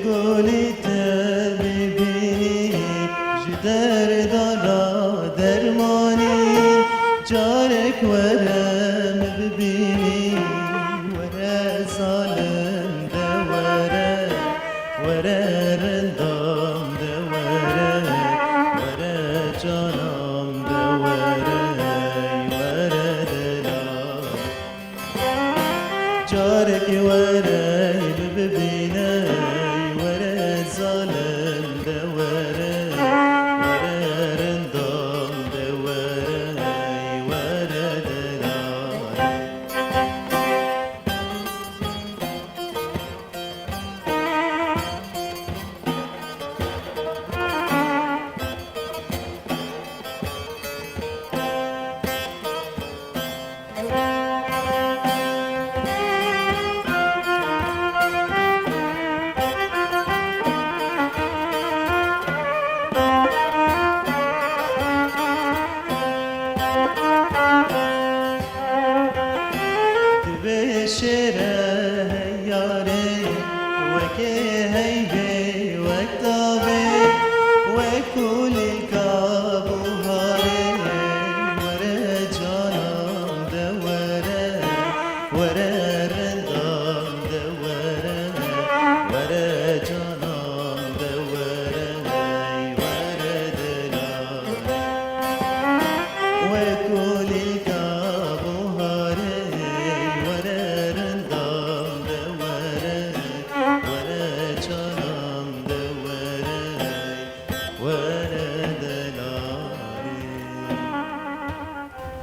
گلی ببینی جدر دارا درمانی جارک ورم ببینی وره ظالم ده وره رندام ده وره جانم ده وره دلم جارك وره ببینی ظالم ده وره رندام ده وره دلم شره یاره وکی هیبه وکتابه وکولی